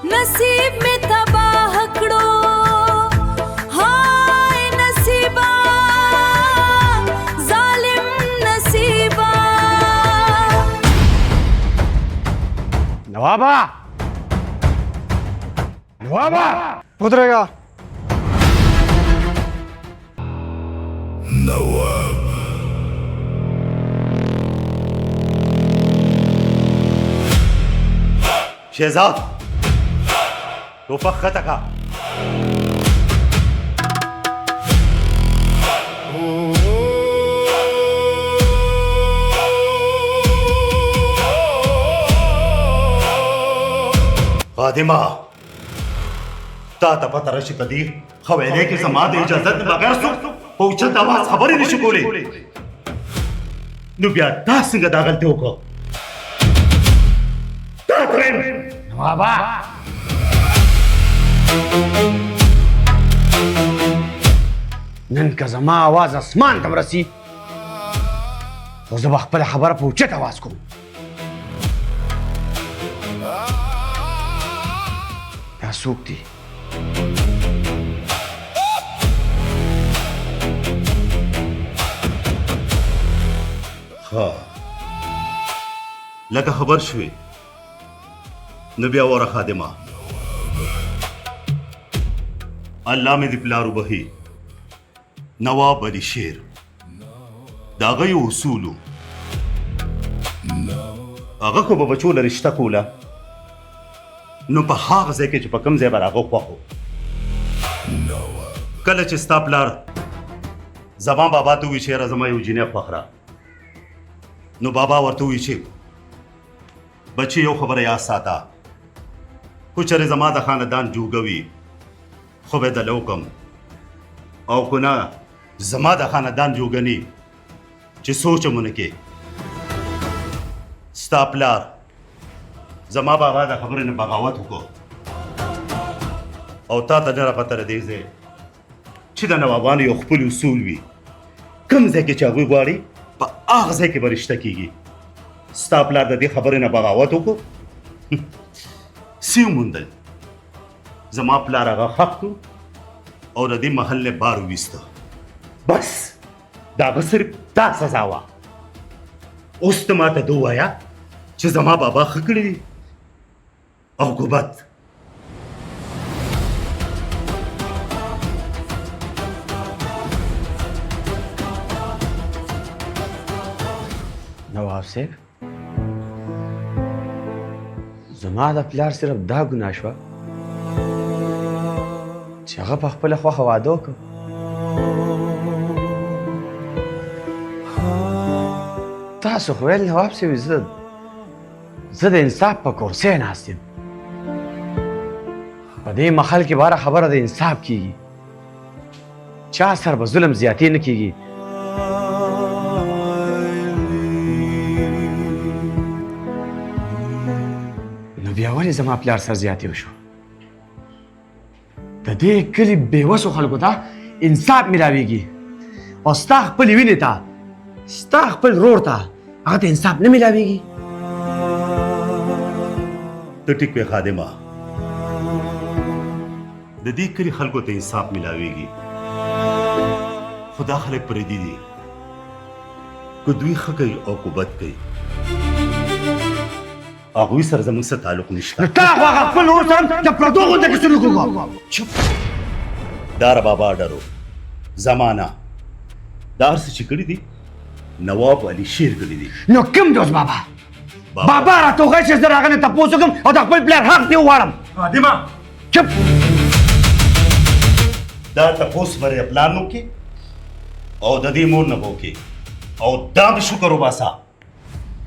नसीब में तबाह कड़ो हाय नसीबा जालिम नसीबा। नवाबा नवाबा उतरेगा। शहजाद तोफा खतका फातिमा ता पता रश कदी हवेले के समाद इजाजत बगैर सु पहुंचत आवाज खबर ही नहीं कोले नुबिया ता सिंह दागल ते को ता ट्रेन नवाबा नन का जमा आवाज आसमान तम रसी तो जब खपल खबर पहुंचत आवाज को या सूक्ति हाँ लगा खबर शुए नबिया और खादिमा अल्लाह में दिपलारू बही नवाब अली शेर दागई उसूलू आगा को बचो ल रिश्ता कोला नो په هغه ځای کې چې په کوم ځای به راغو خوښو کله چې ستا پلار زما بابا ته وایي چې یاره زما یو جینۍ خوښ نو بابا ورته وایي چې بچې یو خبره یاد ساته خو چېرې زما د خاندان جوګه وي خو به دله وکم او که نه زما د خاندان جوګه ني چې سوچ مو نه کې ستا پلار زما بابا د خبرې نه بغاوت وکړو او تا ته نه راپته دی ځای چې د نوابانو یو خپل اصول وي کوم ځای کې چې هغوی غواړي په هغه ځای کې به رشته کېږي ستا پلار د دې خبرې نه بغاوت وکړو سی وموندل زما پلار هغه حق کړو او د دې محل نه بار وویسته بس د هغه صرف دا سزا وه اوس ته ماته ده ووایه چې زما بابا ښه کړي دي او که بد नवाब साहब زما د پلار صرف دا ګناه شوه چې هغه په خپله خوښه واده وکړ تاسو خو ویل نواب صاحب زه د انصاف په کرسۍ ناست یم په دې محل کې باره خبره د انصاف کېږي چا سره به ظلم زیاتې نه کېږي نو بیا ولې زما پلار سر زیاتې وشو د دې کلي بېوسو خلکو ته انصاف میلاویږي او ستا خپلې وینې ته ستا خپل رور ته هغه ته انصاف نه میلاویږي ته ټیک وې خادمه د دې کلي خلکو ته انصاف میلاویږي خو دا خلک پردي دي که دوی ښه کوي او که بد کوي هغوی سره زموږ څه تعلق نشته تا خو هغه خپل رور سره د پردو غونډه کې سلوک وکړو چپ دار بابا ډرو زمانہ دا هر څه چې کړي دي نواب علي شیر کړي دي نو کوم دوست بابا بابا راته وغواړي چې زه راغلی تپوس وکړم او د خپل پلار حق دې وغواړم خادمه چپ دا تپوس بری پلان وکړي او د دې مور نه وکړي او دا به شکر وباسه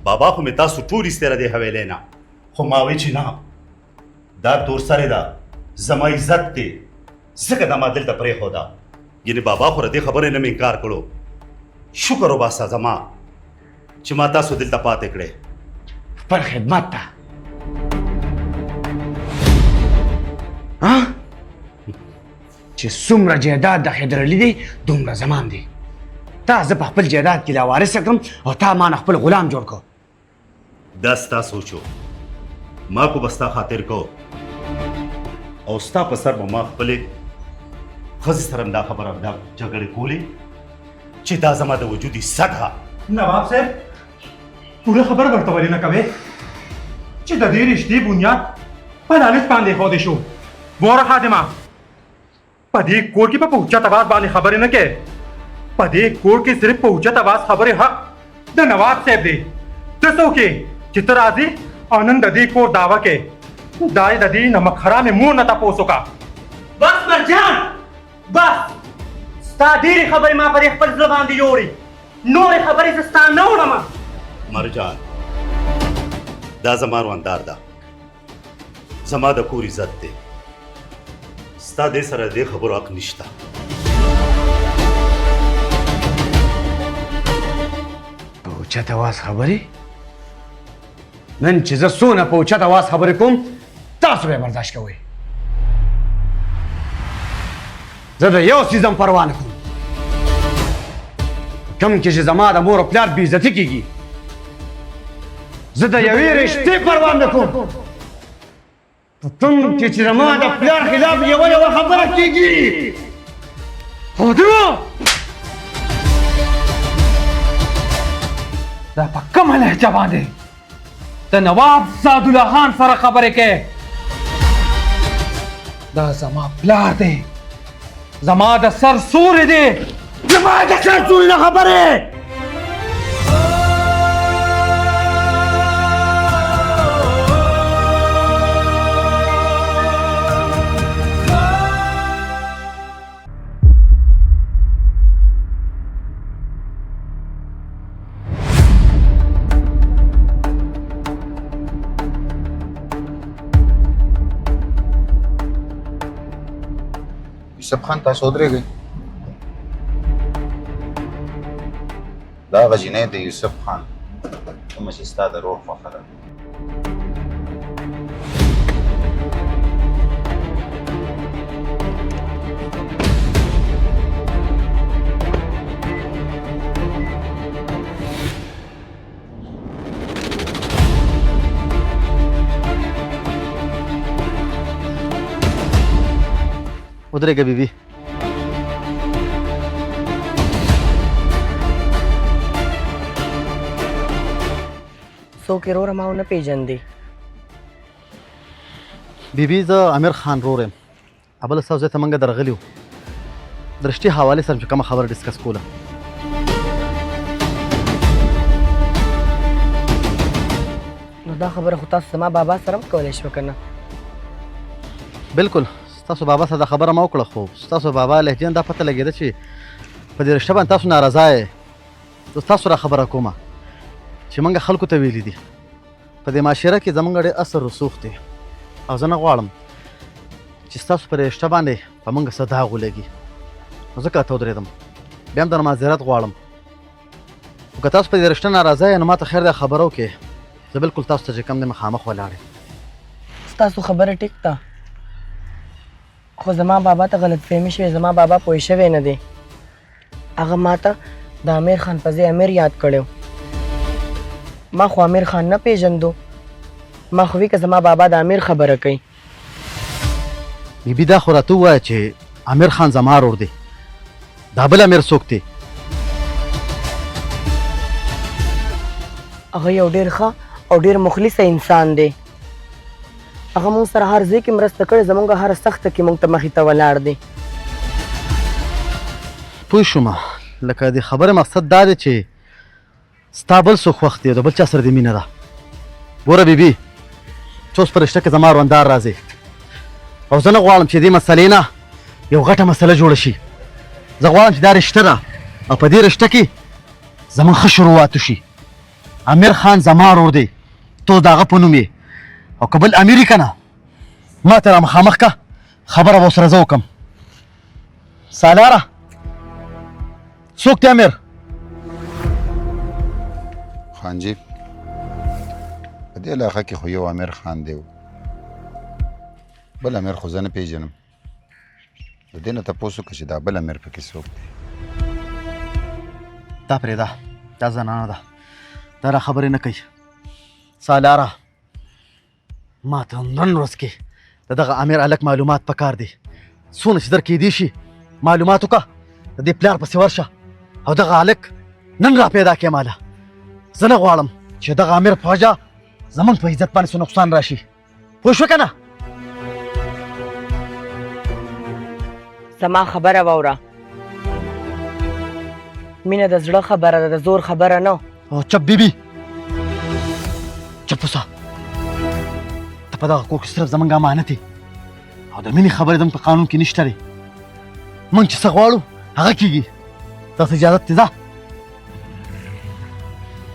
بابا خو مې تاسو ټول ایستره دی حویلې نه خو ما وی چې نه دا تور سره ده زما عزت دی ځکه دا ما دلته پرېښوده یعنې بابا خو د دې خبرې نه مې انکار کړو شکر وباسه زما چې ما تاسو دلته پاتې کړې خپل خدمت ته چې څومره جایداد د حیدرعلي دی دومره زما هم دی تا زه په خپل جایداد کې لاوارث کړم او تا ما نه خپل غلام جوړ کړ دا ستا سوچو ما کو بستا خاطر کو او ستا په سر به ما خپلې ښځې سره هم دا خبره دا جګړې کولې چې دا زما د وجود حصه ده. नवाब साहब पूरा खबर वर्तवली न कवे چې د دې رشتې بنیاد په لالچ باندې خوده شو. ګوره خادمه په دې کور کې په اوچت आवाज باندې خبرې نه کې. په دې کور کې صرف په اوچت आवाज خبرې حق د نواب صاحب دی. ته څوک یې چې ته راځې او نن د دې کور دعوه کې دای د دې نمک حرامې مور نه تپوس وکړه. بس مرجان بس ستا ډېرې خبرې ما په دې خپل زړه باندې جوړې نورې خبرې زه ستا نه وړم. مرجان دا زما روندار ده زما د کور عزت دی ستا دې سره دې خبرو حق نشته. په اوچت आवाज خبرې نن چې زه څونه په اوچت आवाज خبرې کوم تاسو به برداشت کوئ. زه د یو څیز هم پروا نه کوم کوم کې چې زما د مور او پلار بې عزتي کېږي. زه د یوې رشتې پروا نه کوم په کوم کې چې زما د پلار خلاف یوه خبره کېږي. خادمه دا په کومه لهجه باندې د نواب سعدالله خان سره خبرې کوې؟ دا زما پلار دی زما د سر سوري دی زما د سر سوري نه خبرې. یوسف خان تاسو ودرېږئ. دا غجینې د یوسف خان کومه چې ستا د روح خوښه ده. ودرېږه بیبي. څوک یې وروره ما ونه پېژندې؟ بیبي زه امیر خان رور یم. بله ستاسو ځای ته موږ درغلي وو د رشتې حوالې سره چې کومه خبره ډسکس کوله. نو دا خبره خو تاسو زما بابا سره هم کولی شوه که نه؟ بلکل ستاسو بابا سره دا خبره ما وکړه خو ستاسو بابا لهجې دا پته لګېده چې په دې رشته باندې تاسو ناراضه یې. زه ستاسو را خبره کومه چې موږ خلکو ته ویلي دي په دې معاشره کې زموږ ډېر اثر رسوخ دی او زه نه غواړم چې ستاسو په رشته باندې په موږ څه داغ ولګي. نو ځکه ته ودرېدم. بیا هم در معذرت غواړم خو که تاسو په دې رشته ناراضه یې نو ما ته خیر دی خبره وکړې. زه بلکل تاسو ته چې کوم دی مخامخ ولاړ یم. ستاسو خبره ټیک ده خو زما بابا ته غلط فهمي شوې. زما بابا پوه شوی نه دی. هغه ما ته د امیر خان په ځای امیر یاد کړی. ما خو امیر خان نه پېژندو. ما خو وی که زما بابا د امیر خبره کوي. بیبي دا خو راته ووایه چې امیر خان زما رور دی. دا بل امیر څوک دی؟ هغه یو ډېر ښه او ډېر مخلصه انسان دی. هغه مونږ سره هر ځای کې مرسته کړې. زمونږ هره سخته کې مونږ ته مخې ته ولاړ دی. پوه شوم. لکه د خبرې مقصد دا دی چې ستا بل څوک خوښ دی د بل چا سره دې مینه ده. ګوره بیبي چې اوس په رشته کې زما روندار راځي او زه نه غواړم چې دې مسلې نه یو غټه مسله جوړه شي. زه غواړم چې دا رشته ده او په دې رشته کې زموږ ښه شروعاتو شي. امیر خان زما رور دی تو د هغه په نوم یې او که بل امیر یې که نه ما ته را مخامخ که خبره به ورسره زه وکړم. سالاره څوک دی امیر؟ خانجي په دې علاقه کې خو یو امیر خان دی بل امیر خو زه نه پېژنم. د دې نه تپوس وکړه چې دا بل امیر پکې څوک دی. دا پرېږده دا زنانه ده دا را خبرې نه کوي. سالاره ما ته نن ورځ کې د دغه امیر هلک معلومات پکار دي څونه چې در کېدی شي معلومات وکړه د دې پلار پسې ورشه او دغه هلک نن را پیدا کړې ماله زه نه غواړم چې دغه امیر په وجه زمونږ په عزت باندې څه نقصان راشي پوه شوې که نه زما خبره واوره مینه د زړه خبره ده د زور خبره نه او چپ بیبي چپ اوسه ته په دغه کور کې صرف زمونږ امانت یې او د مینې خبرې زموږ په قانون کې نشته دی موږ چې څه غواړو هغه کېږي تاسو اجازت دی ځه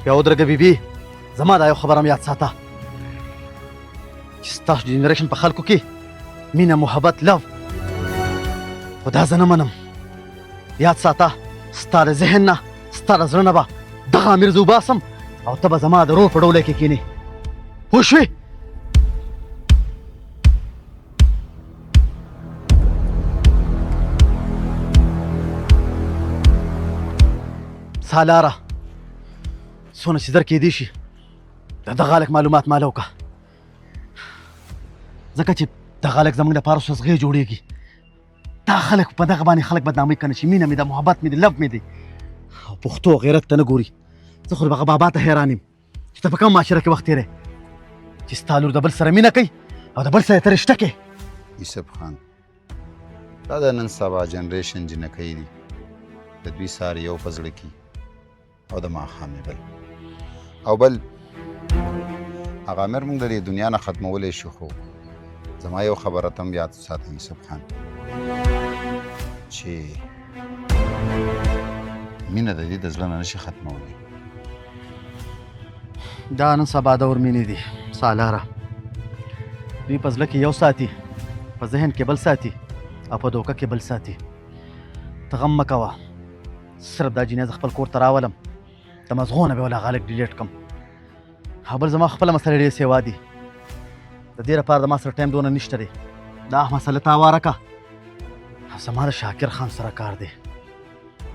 بیا ودرېږه بیبي زما دا یو خبره هم یاد ساته چې ستاسو جنریشن په خلکو کې مینه محبت لو خو دا زه نه منم یاد ساته ستا د ذهن نه ستا د زړه نه به دغه امیر زه وباسم او ته به زما د رور په ډولی کې کښېنې پوه شوې سالاره څونه چې در کېدی شي د دغه هلک معلومات ماله وکړه ځکه چې دغه هلک زموږ لپاره اوس غې جوړېږي دا خلک په دغه باندې خلک بدنامي کنه چې مینه مې ده محبت مې ده لف مې دی او پښتو غیرت ته نه ګوري زه خو دغه بابا ته حیران یم چې ته په کوم معاشره کې وخت تېری چې ستا لور د بل سره مینه کوي او د بل سره یې ته رشته کوې یوسف خان دا د نن سبا جنریشن جنکۍ دي د دوی سار یو په زړه کې او د ماښامې بل او بل هغه امیر موږ د دې دنیا نه ختمولی شو خو زما یو خبره ته هم یاد ساته یوسف خان چې مینه د دې د زړه نه نشي ختمولی دا نن سبا دور مینې دي سالاره دوی په زړه کې یو ساتي په ذهن کې بل ساتي او په دوکه کې بل ساتي ته غم مه کوه صرف دا جنازه خپل کور ته راولم د مزغو نه به ولا غالک ډیلیټ کم او بل زما خپله مسله ډېرې سیوا دي د دې لپاره د ما سره ټایم دونه نشته دی دا مسله ته هواره کړه زما د شاکر خان سره کار دی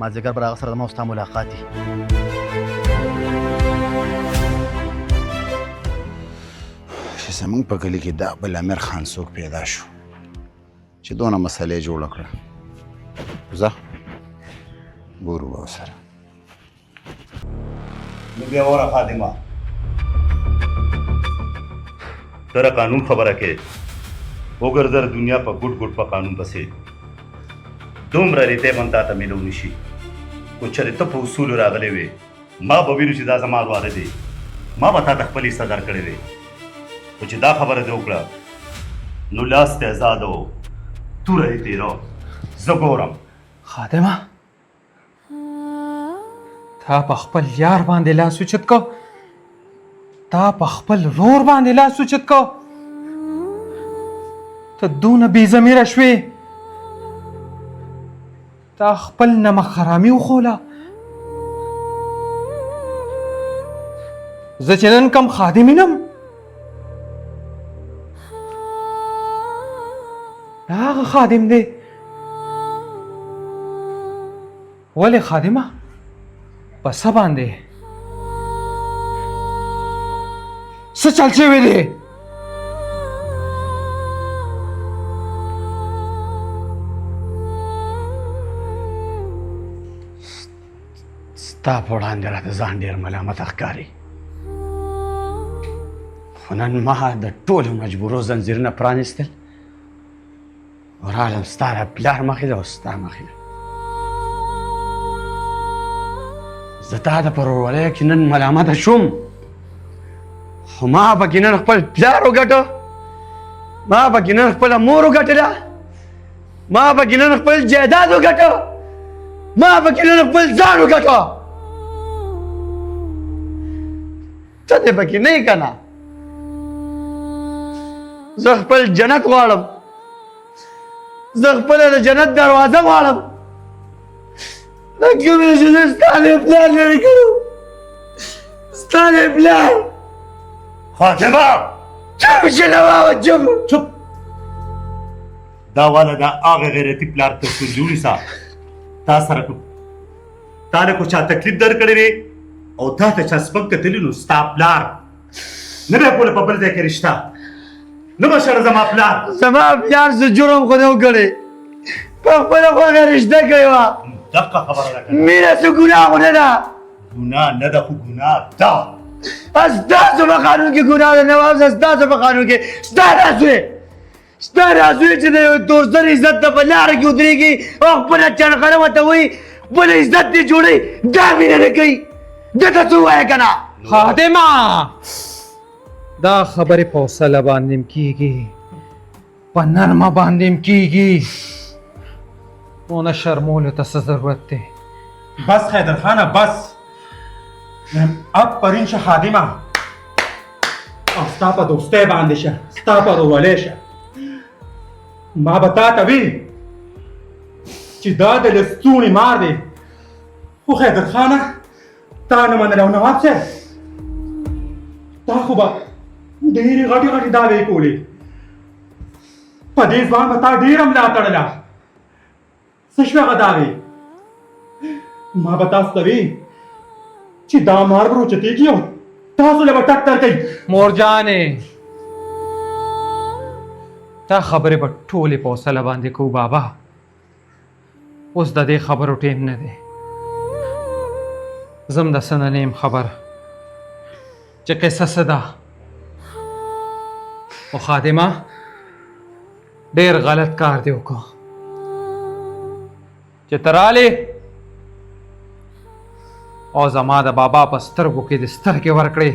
مازدیګر به د هغه سره زما او ستا ملاقات وي چې زموږ په کلي کې دا بل امیر خان څوک پیدا شو چې دونه مسلې جوړه کړه ځه ګورو به ورسره نو بیا وره خادمه تر قانون خبره کې وګرځر دنیا په ګډ ګډ په قانون پسې دومره ریته بنتا ته ملو نشي خو چېرې ته په اصولو راغلی وې ما به ویلو چې دا زما واده دی ما به تا ته خپل حصه درکړی دی خو چې دا خبره دې وکړه نو لاس ته ازاد و توره یې تېره زه ګورم خادمه تا په خپل یار باندې لاس اوچت کو تا په خپل رور باندې لاس اوچت کو ته دونه بې ضمیره شوې تا خپل نمک خرامي وخوله زه چې نن کم خادم ینم دا هغه خادم دی ولې خادمه په څه باندې څه چل شوی دی ستا په وړاندې راته ځان ډېر ملامت ښکاري خو نن ما د ټولو مجبورو زنځیرونه پرانیستل ورالم ستا د پلار مخې ده او ستا مخې ده زه تا د په ورورولۍ کې نن ملامته شوم خو ما پکې نن خپل پلار وګټه ما پکې نن خپله مور وګټله ما پکې نن خپل جایداد وګټه ما پکې نن خپل ځان وګټه ته دې پکې نه یې که نه زه خپل جنت غواړم زه خپله د جنت دروازه غواړم دا کومې چې زه ستا د پلار لرې کړو ستا د پلار خادمه چپ شه نوابه چپ چپ دا والا دا هغه غیرتي پلار ته جوړي سا تا سره تا له کو چا تکلیف درکړې وي او تا ته چا سپک کتلی نو ستا پلار نه به کوله په بل ځای کې رشته نه بشر زما پلار زما پلار څه جرم خو نه وکړی په خپله خوښه رشته کړې وه دقه خبره ده که مینه څه ګناه خو نه ده ګناه نه ده خو ګناه ده ستاسو په قانون کې ګناه ده نواب ستاسو په قانون کې ستا رازوی ستا رازوی چې د یو تورسر عزت ته په لاره کې ودرېږي او خپله چڼخره ورته وایي خپل عزت دې جوړوي دا مینه نه کوي دته څه ووایه که نه خادمه دا خبرې په حوصله باندې کیږي په نرمه باندې کیږي ونه شرمولو ته څه ضرورت دی بس حیدر خانه بس اب پرین شه خادمه او ستا په دوستۍ باندې شه ستا په ورولۍ شه ما به تا ته وي چې دا د لستوڼي مار دی خو حیدر خانه تا نه منله او نواب صاحب تا خو به ډېرې غټې غټې دعوې کولې په دې ځوان به تا ډېره ملا تړله څه شوې هغه دعوې ما به تاسو ته وي چې دا مار به روچتېږي او تاسو له به ټکر کوي مورجانې دا خبرې به ټولې په حوصله باندې کوو بابا اوس د دې خبرو ټیم نه دی زم د څه نه نه یم خبر چې قصه څه ده خو خادمه ډېر غلط کار دی وکړو چې ته رالې او زما د بابا په سترګو کې د سترګې ورکړې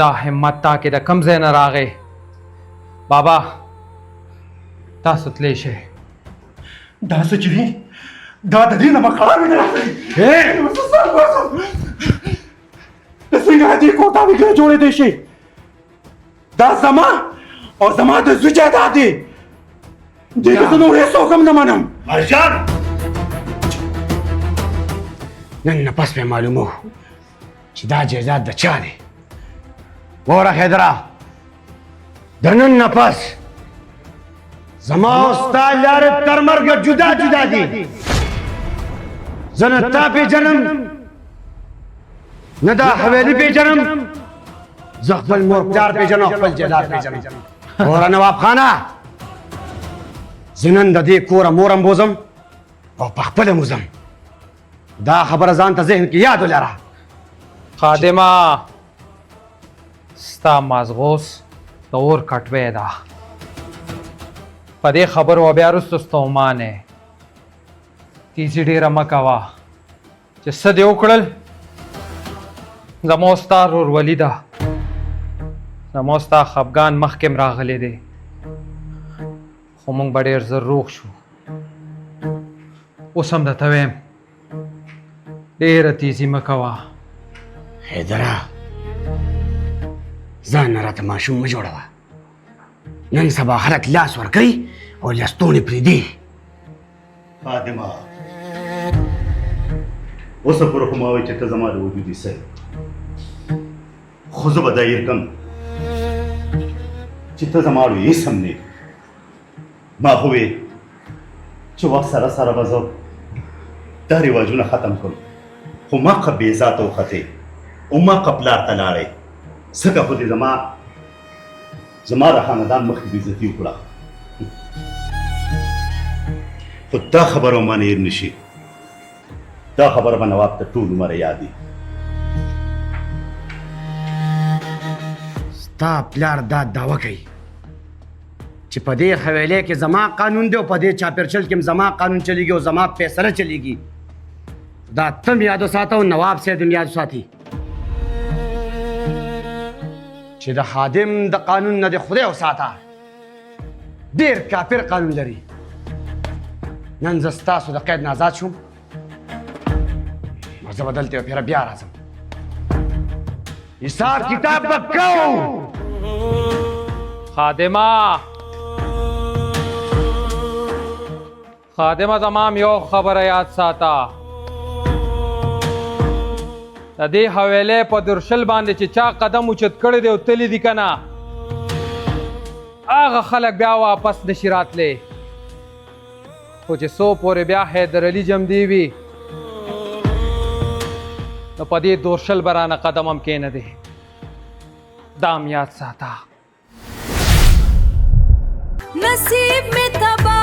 دا همت تا کې د کوم ځای نه راغی بابا تاسو تللی شئ دا څه چې دي دا د دې نه مقام نه راغلی د څنګه دې کوټه وګړه جوړېدی شي دا زما او زما د زوی جایداد دی دې کې زه نور هېڅ حکم نه منم مرجان نن نه پس به معلومو چې دا جایداد د چا دی وره حیدره د نن نه پس زما او ستا لارې تر مرګه جدا جدا دي زه نه تا پېژنم نه دا حویلي پېژنم زه خپل مور پلار پېژنم او خپل جایداد پېژنم وره نواب خانه زه نن د دې کوره مورم بوزم او په خپله موزم دا خبره ځان ته ذهن کې یاد ولره خادمه ستا مازغوس د اور کټوی ده په دې خبرو بیا وروسته ستومانې تیزي ډېره مه کوه چې څه دې وکړل زما ستا ورورولي ده زما ستا خفګان مخکې م راغلی دی خو موږ به ډېر ژر روغ شو اوس هم درته ویم ډېره تیزي مه کوه حیدره ځان نه راته ماشوم مه جوړوه نن سبا خلک لاس ورکوي او لستوڼې پرېږدي خادمه اوسه پوره خو ما وایي چې ته زما د وجود حصه یې خو زه به دا هېر کړم چې ته زما اړو هېڅ هم نه یې ما خو وې چې وخت سره سره به زه دا رواجونه ختم کړم خو ما که بې ذاته وختې او ما که پلار ته لاړې ځکه خو دې زما د خاندان مخکې بېعزتي وکړه خو دا خبره ما نه هېر نه شي دا خبره به نواب ته ټول عمر یادي ستا پلار دا دعوه کوي چې په دې حویلې کې زما قانون دی او په دې چاپېرچل کې زما قانون چلیږي او زما فیصله چلیږي دا ته م یاد وساته او نواب صاحب هم یاد وساتي چې د خادم د قانون نه د خدای وساته ډېر کافر قانون لري نن زه ستاسو د قید نه آزاد شوم نو زه به دلته یو پېره بیا راځم حساب کتاب به کوو خادمه خادمه زما یو خبره یاد ساته د دې حویلې په درشل باندې چې چا قدم اوچت کړی دی او تللی دي که نه هغه خلک بیا واپس نشي راتلی خو چې څو پورې بیا حیدرعلي جمدي وي نو په دې دورشل به رانه قدم هم کېنه دی دا هم یاد ساته नसीब में तबाह